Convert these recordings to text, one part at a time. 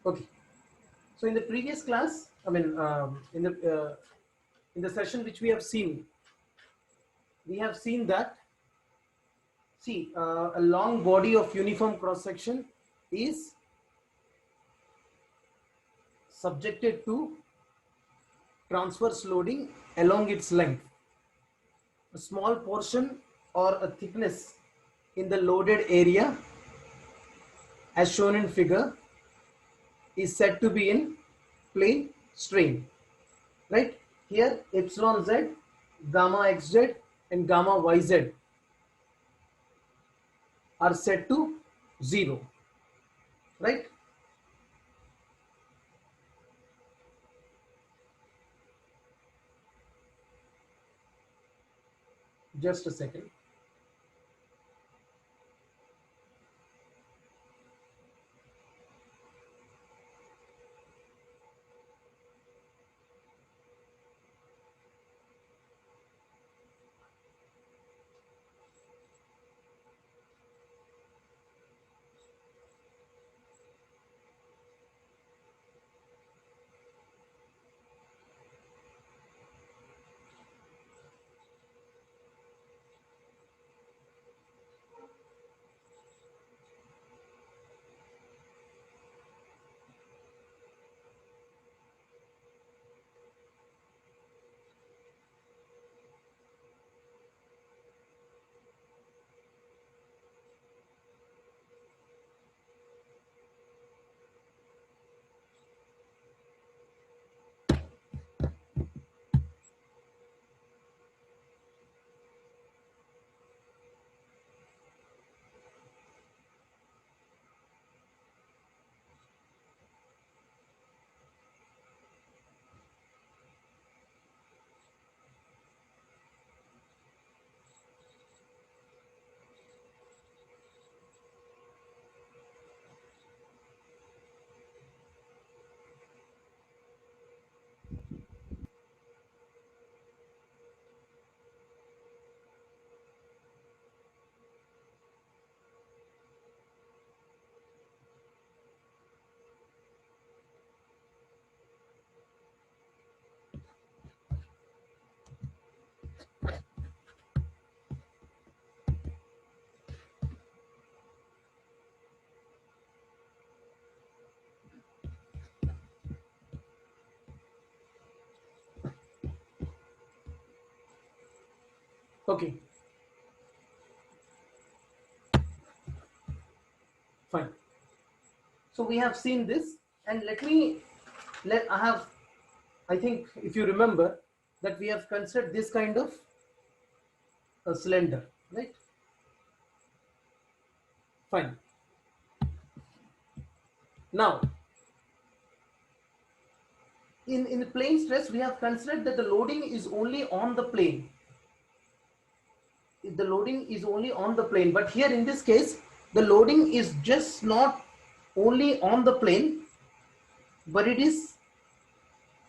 Okay. So in the previous class, I mean, in the session which we have seen that, see, a long body of uniform cross section is subjected to transverse loading along its length. A small portion or a thickness in the loaded area, as shown in figure, is said to be in plane strain. Right? Here, epsilon z, gamma xz, and gamma yz are set to 0. Right? Just a second. Okay, fine. So we have seen this, and I think if you remember that we have considered this kind of a cylinder, right? Fine. Now, in the plane stress, we have considered that the loading is only on the plane. The loading is only on the plane, but here in this case, the loading is just not only on the plane, but it is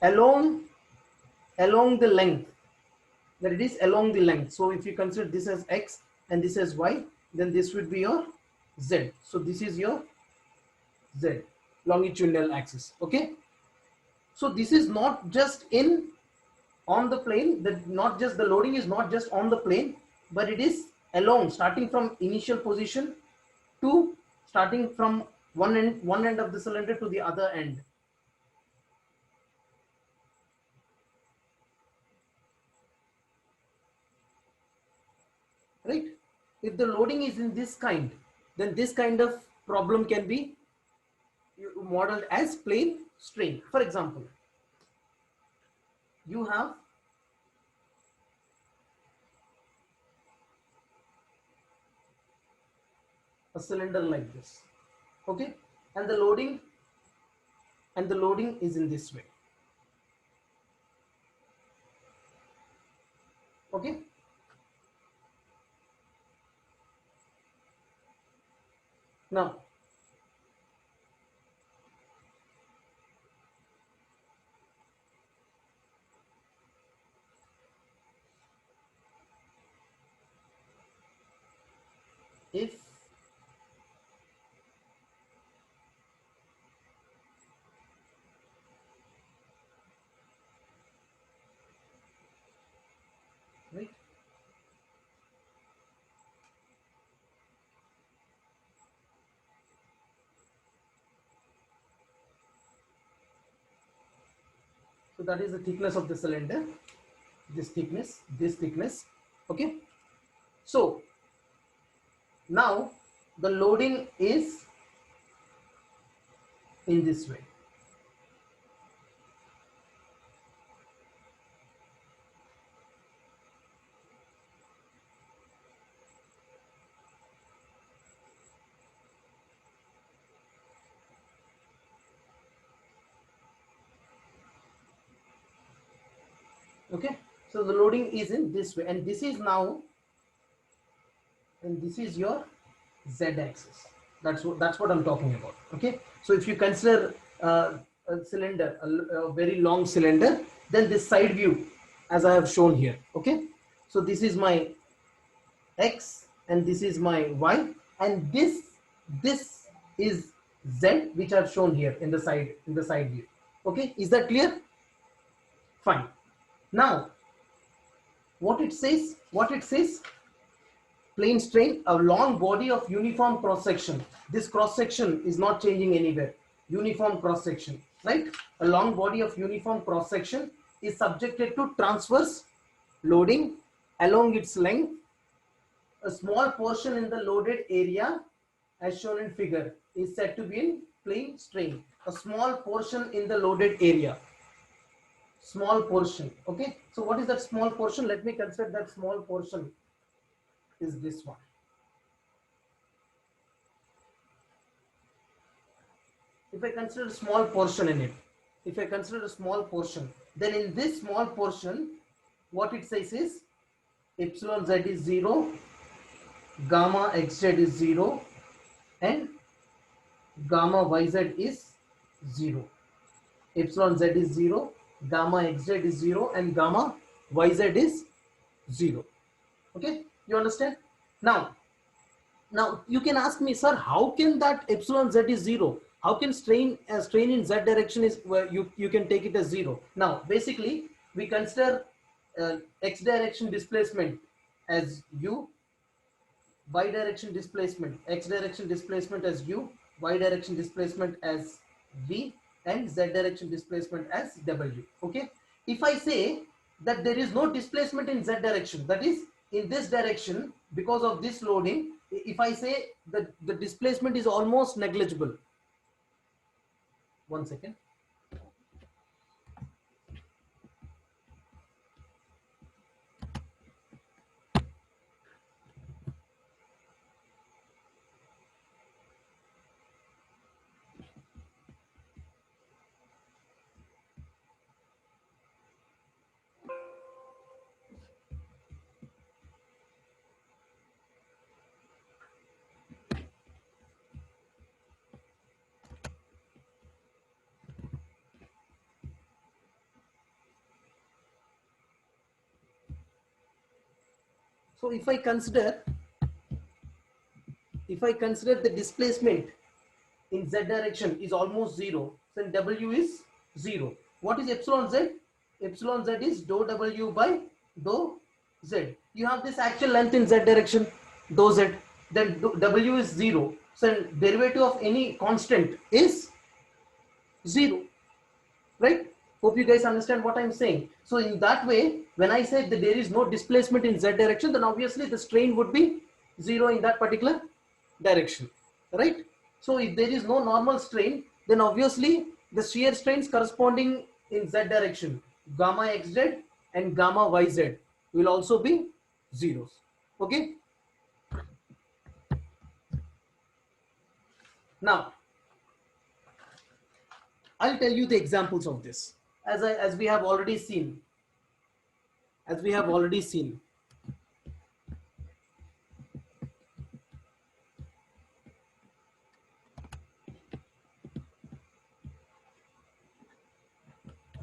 along along the length. That it is along the length. So if you consider this as x and this as y, then this would be your z. So this is your z, longitudinal axis. Okay. So this is not just in on the plane, that not just the loading is not just on the plane, but it is along, starting from initial position to starting from one end of the cylinder to the other end. Right? If the loading is in this kind, then this kind of problem can be modeled as plane strain. For example, you have a cylinder like this, okay, and the loading is in this way, okay. Now, if So that is the thickness of the cylinder, this thickness. Okay, so now the loading is in this way. Okay, so the loading is in this way, and this is now, and this is your z axis. That's what I'm talking about. Okay, so if you consider a cylinder, a very long cylinder, then this side view, as I have shown here. Okay, so this is my x and this is my y, and this is z, which I've shown here in the side view. Okay, is that clear? Fine. Now what it says, plane strain, a long body of uniform cross section. This cross section is not changing anywhere. Uniform cross section, right? A long body of uniform cross section is subjected to transverse loading along its length. A small portion in the loaded area, as shown in figure, is said to be in plane strain. A small portion in the loaded area. Small portion. Okay. So what is that small portion? Let me consider that small portion is this one. If I consider a small portion in it, if I consider a small portion, then in this small portion, what it says is epsilon z is 0, gamma xz is 0, and gamma yz is 0. Epsilon z is 0, gamma xz is 0, and gamma yz is 0. Okay, you understand? Now you can ask me, sir, how can that epsilon z is 0? How can strain in z direction is where you can take it as 0? Now basically we consider x direction displacement as u, y direction displacement, x direction displacement as u, y direction displacement as v, and z direction displacement as w. Okay, if I say that there is no displacement in z direction, that is in this direction, because of this loading, if I say that the displacement is almost negligible. One second. So if I consider the displacement in z direction is almost 0, then w is 0. What is epsilon z? Epsilon z is dou w by dou z. You have this actual length in z direction, dou z, then w is 0. So derivative of any constant is 0, right? Hope you guys understand what I'm saying. So in that way, when I said that there is no displacement in z direction, then obviously the strain would be 0 in that particular direction, right? So if there is no normal strain, then obviously the shear strains corresponding in z direction, gamma xz and gamma yz, will also be zeros. Okay. Now I'll tell you the examples of this, as we have already seen.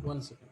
One second.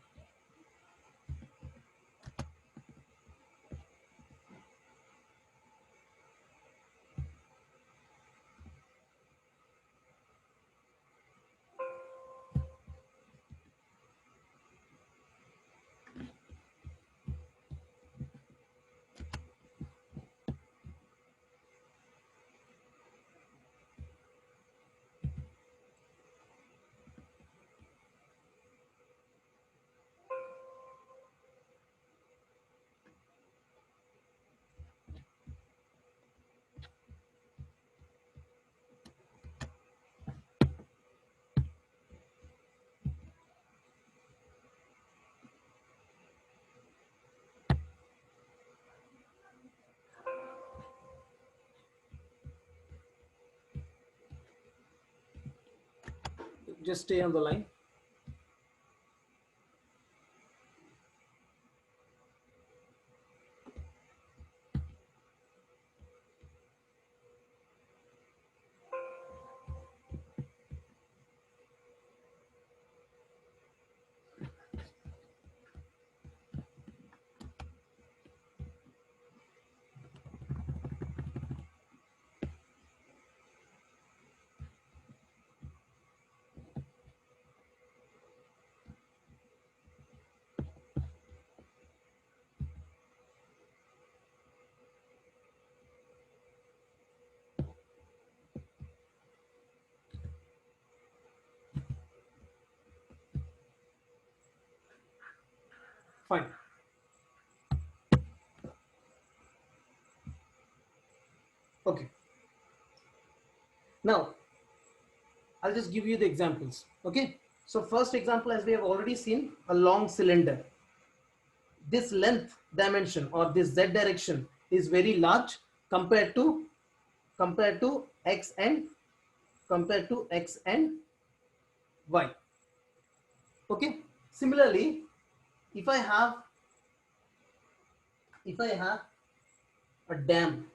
Just stay on the line. Fine. Okay. Now, I'll just give you the examples. Okay. So first example, as we have already seen, a long cylinder. This length dimension or this Z direction is very large compared to X and Y. Okay. Similarly, if I have a dam,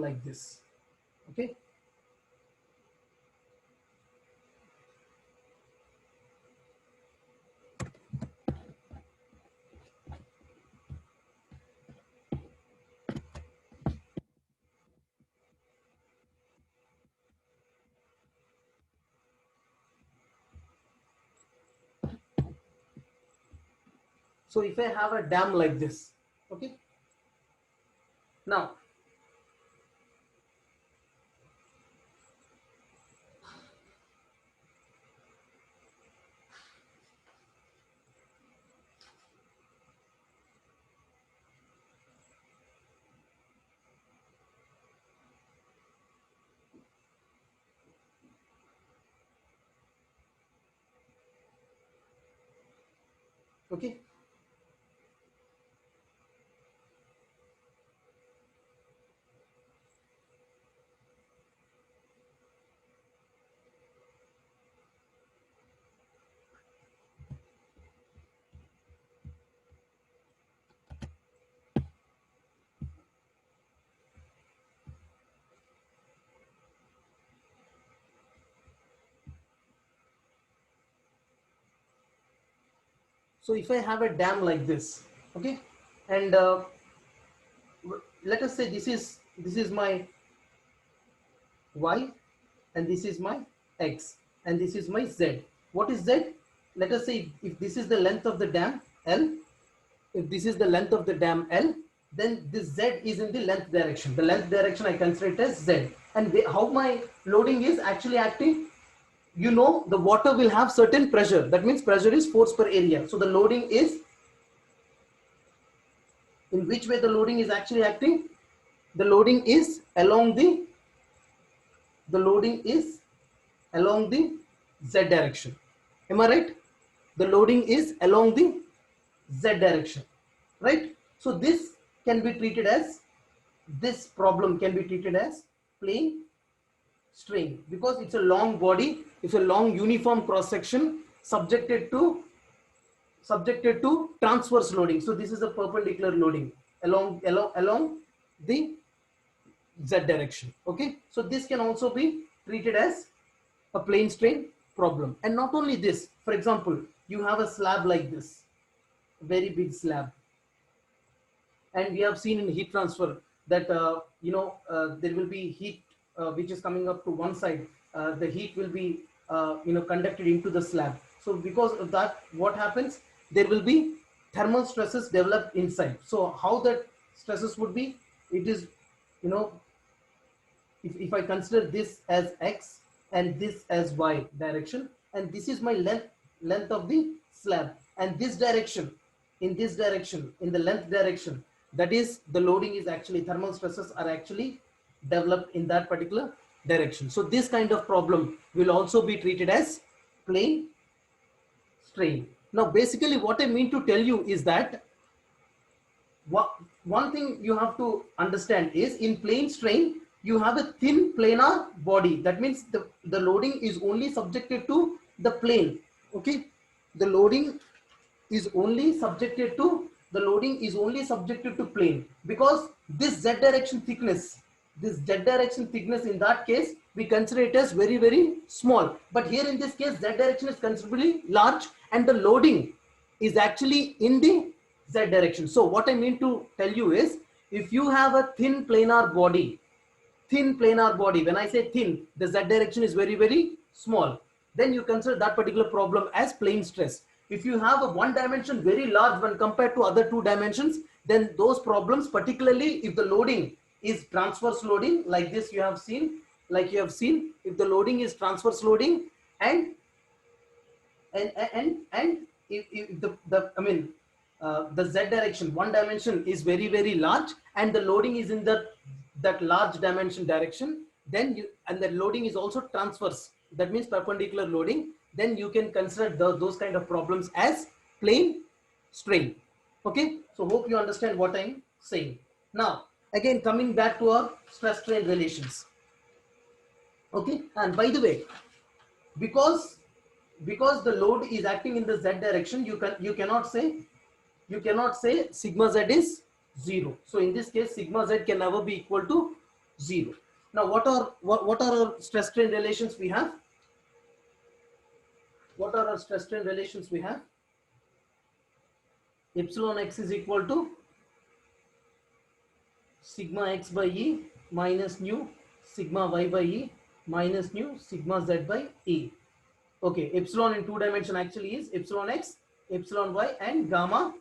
like this, okay, so if I have a dam like this, okay, now okay, so if I have a dam like this, okay, and let us say this is my Y and this is my X and this is my Z. What is Z? Let us say if this is the length of the dam L, if this is the length of the dam L, then this Z is in the length direction. The length direction I consider it as Z. And how my loading is actually acting, you know, the water will have certain pressure. That means pressure is force per area. So the loading is, in which way the loading is actually acting? The loading is along the Z direction. Am I right? The loading is along the Z direction, right? So this can be treated as, this problem can be treated as plane strain, because it's a long body, it's a long uniform cross section subjected to transverse loading. So this is a perpendicular loading along the Z direction. Okay, so this can also be treated as a plane strain problem. And not only this, for example, you have a slab like this, a very big slab, and we have seen in heat transfer that there will be heat which is coming up to one side. The heat will be conducted into the slab. So because of that, what happens, there will be thermal stresses developed inside. So how that stresses would be, it is, if I consider this as X and this as Y direction, and this is my length of the slab, and this direction, in the length direction, that is, the loading is actually, thermal stresses are actually developed in that particular direction. So this kind of problem will also be treated as plane strain. Now basically what I mean to tell you is that one thing you have to understand is in plane strain, you have a thin planar body. That means the loading is only subjected to the plane. Okay, the loading is only subjected to plane, because this z direction thickness, in that case we consider it as very very small. But here in this case, z direction is considerably large and the loading is actually in the z direction. So what I mean to tell you is, if you have a thin planar body, when I say thin, the z direction is very very small, then you consider that particular problem as plane stress. If you have a one dimension very large when compared to other two dimensions, then those problems, particularly if the loading is transverse loading like this, you have seen, if the loading is transverse loading, and if the z direction, one dimension, is very very large and the loading is in that large dimension direction, then and the loading is also transverse, that means perpendicular loading, then you can consider those kind of problems as plane strain. Okay, so hope you understand what I'm saying. Now again, coming back to our stress strain relations. Okay, and by the way, because the load is acting in the z direction, you cannot say sigma z is 0. So in this case, sigma z can never be equal to 0. Now what are our stress strain relations we have? Epsilon x is equal to sigma x by e minus nu sigma y by e minus nu sigma z by e. Okay, epsilon in two dimension actually is epsilon x, epsilon y, and gamma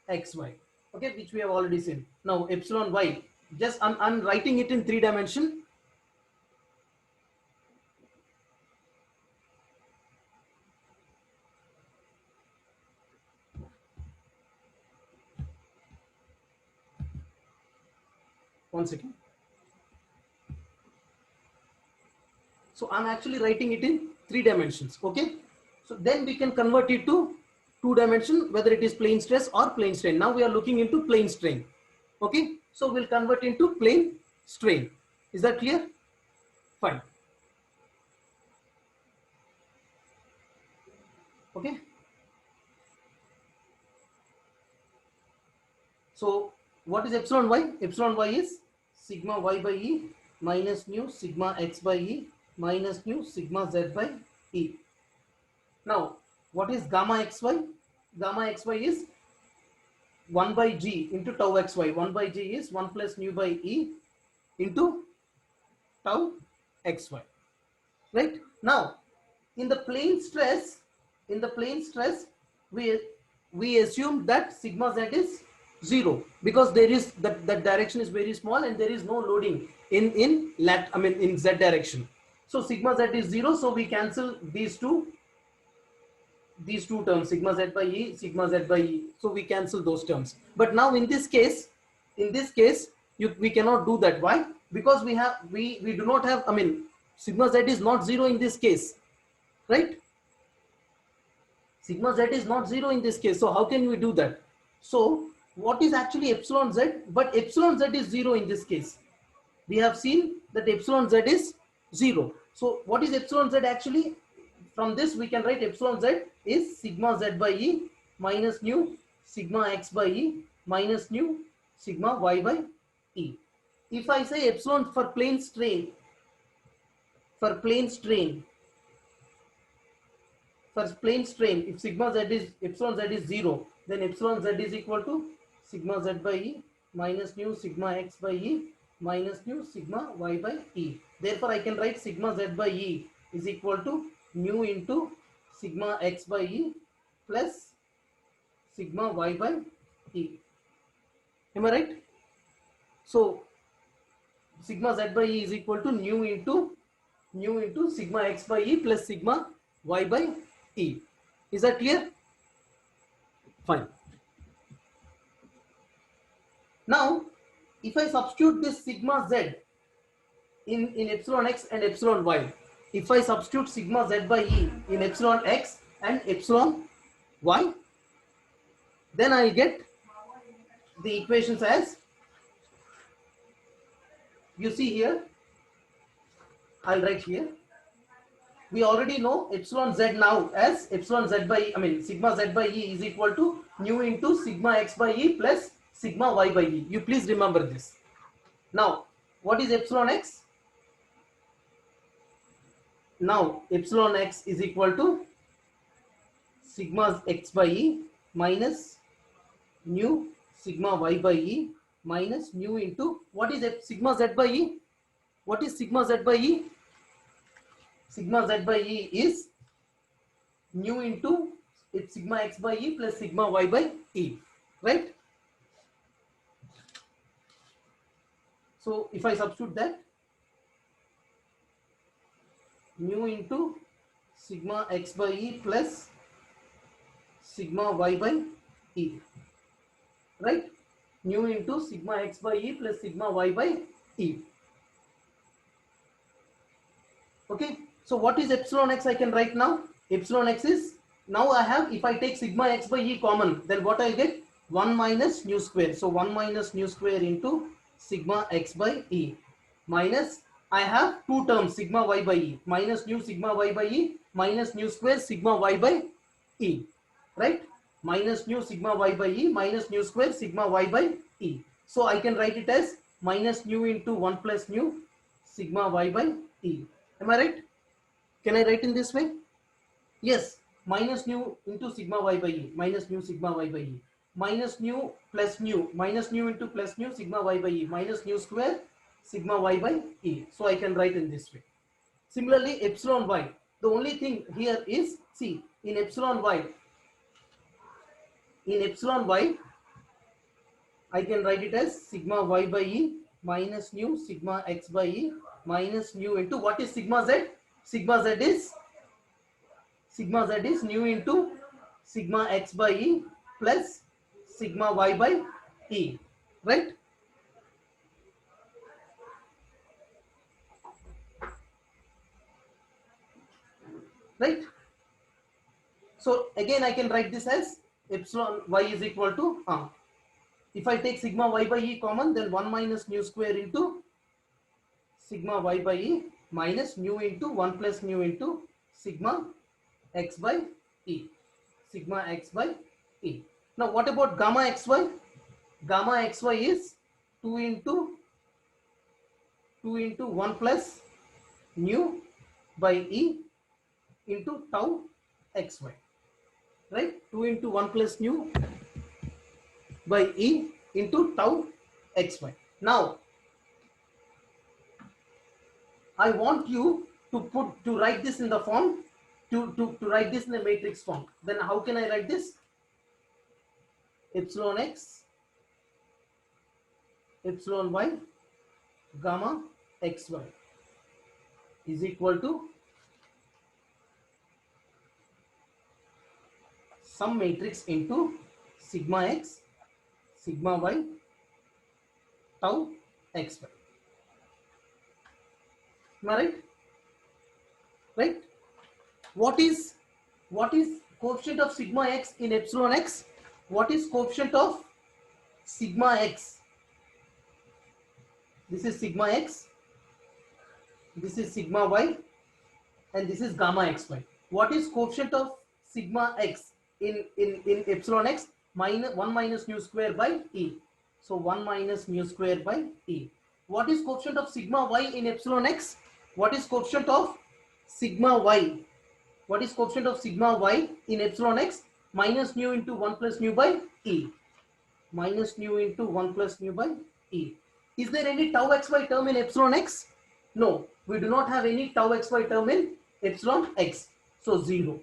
xy. Okay, which we have already seen. Now epsilon y, just I'm writing it in three dimension. One second. So I'm actually writing it in three dimensions. Okay, so then we can convert it to two dimension, whether it is plane stress or plane strain. Now we are looking into plane strain. Okay, so we'll convert into plane strain. Is that clear? Fine. Okay, so what is epsilon y? Epsilon y is sigma y by e minus nu sigma x by e minus nu sigma z by e. Now what is gamma xy? Gamma xy is 1 by g into tau xy. 1 by g is 1 plus nu by e into tau xy. Right? Now in the plane stress, we assume that sigma z is 0, because there is that direction is very small and there is no loading in z direction. So sigma z is 0, so we cancel these two terms, sigma z by e, sigma z by e, so we cancel those terms. But now in this case, we cannot do that. Why? Because we do not have, sigma z is not 0 in this case, right? Sigma z is not 0 in this case, so how can we do that? So what is actually epsilon z? But epsilon z is 0 in this case. We have seen that epsilon z is 0. So what is epsilon z actually? From this we can write epsilon z is sigma z by e minus nu sigma x by e minus nu sigma y by e. If I say epsilon for plane strain, if sigma z is, epsilon z is 0, then epsilon z is equal to sigma z by e minus nu sigma x by e minus nu sigma y by e. Therefore I can write sigma z by e is equal to nu into sigma x by e plus sigma y by e. Am I right? So sigma z by e is equal to nu into sigma x by e plus sigma y by e. Is that clear? Fine. Now if I substitute this sigma z in epsilon x and epsilon y, if I substitute sigma z by e in epsilon x and epsilon y, then I get the equations as, you see here, I'll write here. We already know epsilon z now as epsilon z by E, I mean sigma z by E is equal to nu into sigma x by E plus sigma y by E. You please remember this. Now, what is epsilon x? Now, epsilon x is equal to sigma x by E minus nu sigma y by E minus nu into, what is sigma z by E? What is sigma z by E? Sigma z by E is nu into it's sigma x by E plus sigma y by E, right? So if I substitute that, nu into sigma x by E plus sigma y by E, right? Nu into sigma x by E plus sigma y by E. Okay, so what is epsilon x I can write now? Epsilon x is, now I have, if I take sigma x by E common, then what I'll get? 1 minus nu square. So 1 minus nu square into sigma x by E minus, I have two terms, sigma y by E, minus nu sigma y by E minus nu square sigma y by E, right? Minus nu sigma y by E minus nu square sigma y by E. So I can write it as minus nu into 1 plus nu sigma y by E. Am I right? Can I write in this way? Yes, minus nu into sigma y by E, minus nu sigma y by E, minus nu plus nu, minus nu into plus nu sigma y by E, minus nu square sigma y by E. So I can write in this way. Similarly, epsilon y, the only thing here is, see, in epsilon y, I can write it as sigma y by E minus nu sigma x by E minus nu into, what is sigma z? Sigma z is nu into sigma x by E plus sigma y by E, right? Right? So again I can write this as epsilon y is equal to, if I take sigma y by E common, then 1 minus nu square into sigma y by E minus nu into 1 plus nu into sigma x by E, sigma x by E. Now what about gamma xy? Gamma xy is 2 into 1 plus nu by E into tau xy, right? 2 into 1 plus nu by E into tau xy. Now I want you to write this in the form, to write this in the matrix form. Then how can I write this? Epsilon x, epsilon y, gamma xy is equal to some matrix into sigma x, sigma y, tau xy. Am I right? Right? What is coefficient of sigma x in epsilon x? What is coefficient of sigma x? This is sigma x, this is sigma y, and this is gamma xy. What is coefficient of sigma x in epsilon x? Minus 1 minus nu square by E. So 1 minus nu square by E. What is coefficient of sigma y in epsilon x? What is coefficient of sigma y? What is coefficient of sigma y in epsilon x? Minus nu into 1 plus nu by E. Minus nu into 1 plus nu by E. Is there any tau xy term in epsilon x? No, we do not have any tau xy term in epsilon x. So 0.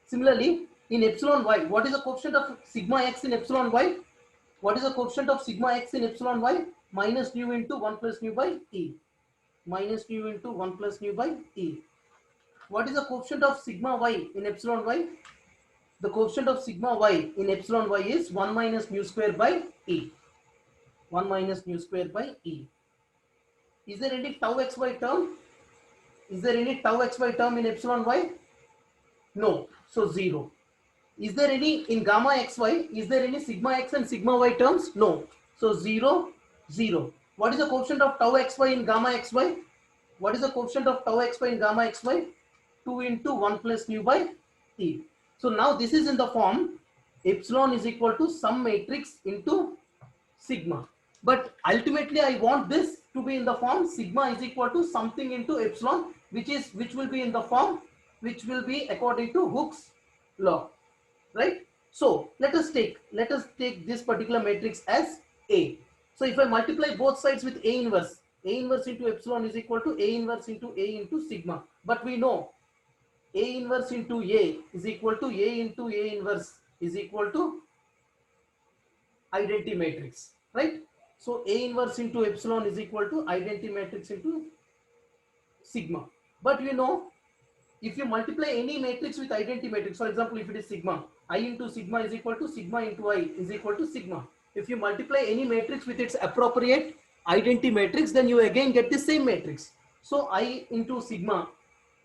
Similarly, in epsilon y, what is the coefficient of sigma x in epsilon y? What is the coefficient of sigma x in epsilon y? Minus nu into 1 plus nu by E. Minus nu into 1 plus nu by E. What is the coefficient of sigma y in epsilon y? The coefficient of sigma y in epsilon y is 1 minus nu square by E. 1 minus nu square by E. Is there any tau xy term? Is there any tau xy term in epsilon y? No. So 0. Is there any in gamma xy? Is there any sigma x and sigma y terms? No. So 0, 0. What is the coefficient of tau xy in gamma xy? What is the coefficient of tau xy in gamma xy? 2 into 1 plus nu by t. So now this is in the form epsilon is equal to some matrix into sigma. But ultimately I want this to be in the form sigma is equal to something into epsilon, which will be in the form which will be according to Hooke's law, right? So let us take this particular matrix as A. So if I multiply both sides with A inverse into epsilon is equal to A inverse into A into sigma. But we know A inverse into A is equal to A into A inverse is equal to identity matrix, right? So A inverse into epsilon is equal to identity matrix into sigma. But you know, if you multiply any matrix with identity matrix, for example, if it is sigma, I into sigma is equal to sigma into I is equal to sigma. If you multiply any matrix with its appropriate identity matrix, then you again get the same matrix. So I into sigma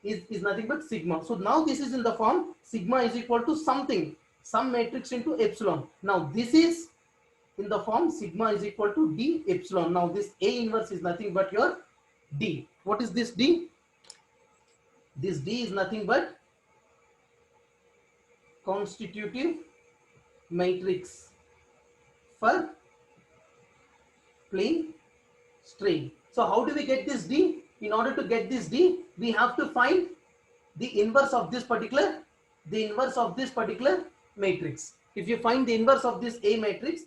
is nothing but sigma. So now this is in the form sigma is equal to something, some matrix into epsilon. Now this is in the form sigma is equal to d epsilon. Now this A inverse is nothing but your d. What is this d? This d is nothing but constitutive matrix for plane strain. So how do we get this d? In order to get this d, we have to find the inverse of this particular matrix. If you find the inverse of this A matrix,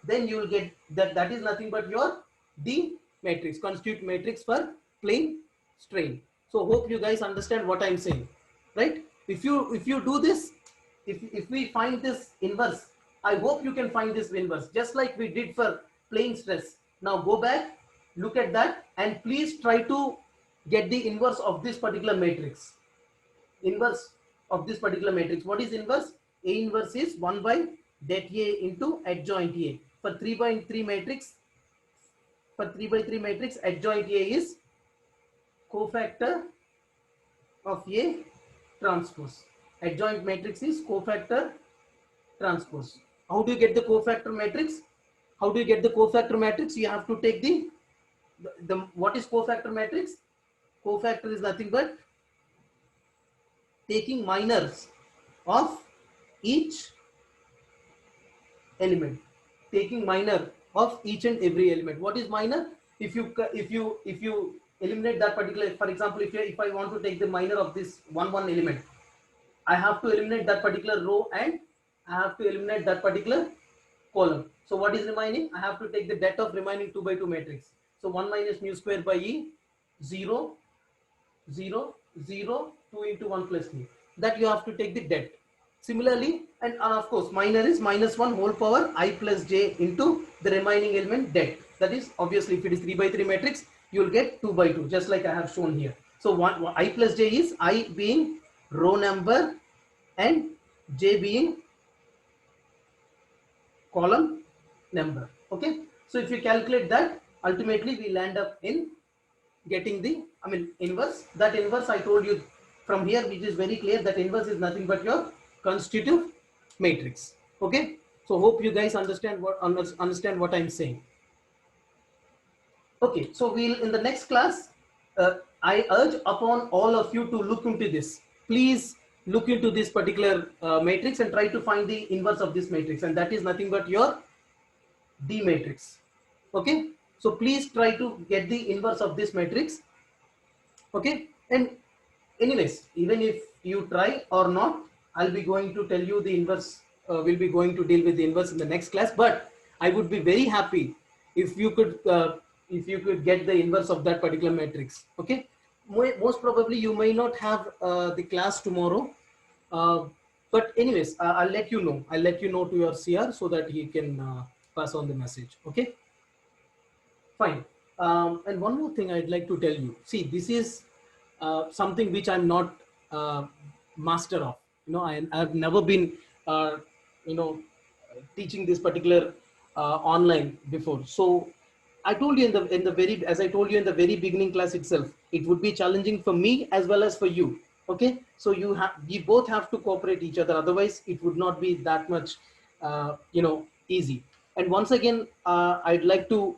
then you will get that is nothing but your D matrix, constitutive matrix for plane strain. So hope you guys understand what I'm saying, right? If you do this, if we find this inverse, I hope you can find this inverse just like we did for plane stress. Now go back, look at that, and please try to get the inverse of this particular matrix. Inverse of this particular matrix. What is inverse? A inverse is 1 by det A into adjoint A. For 3 by 3 matrix, adjoint A is cofactor of A transpose. Adjoint matrix is cofactor transpose. How do you get the cofactor matrix? You have to take the what is cofactor matrix? Cofactor is nothing but taking minors of each element, taking minor of each and every element. What is minor? If you eliminate that particular, for example, if I want to take the minor of this one element, I have to eliminate that particular row and I have to eliminate that particular column. So what is remaining? I have to take the det of remaining 2 by 2 matrix. So 1 minus mu square by E, 0, 0, 0, 2 into 1 plus mu. That you have to take the det. Similarly, and of course, minor is minus 1 whole power I plus j into the remaining element det. That is obviously if it is 3 by 3 matrix, you will get 2 by 2, just like I have shown here. So I plus j is I being row number and j being column number. Okay. So if you calculate that, ultimately we land up in getting the inverse. That inverse I told you from here, which is very clear, that inverse is nothing but your constitutive matrix. Okay. So hope you guys understand what I'm saying. Okay. So we'll in the next class, I urge upon all of you to look into this. Please look into this particular matrix and try to find the inverse of this matrix, and that is nothing but your D matrix. Okay. So please try to get the inverse of this matrix. Okay. And anyways, even if you try or not, I'll be going to tell you the inverse. We'll be going to deal with the inverse in the next class. But I would be very happy if you could get the inverse of that particular matrix. Okay. Most probably you may not have the class tomorrow. But anyways, I'll let you know. I'll let you know to your CR so that he can pass on the message. Okay. Fine. And one more thing I'd like to tell you. See, this is something which I'm not master of. I've never been, teaching this particular online before. So I told you as I told you in the very beginning class itself, it would be challenging for me as well as for you. Okay, so we both have to cooperate each other, otherwise it would not be that much easy. And once again, I'd like to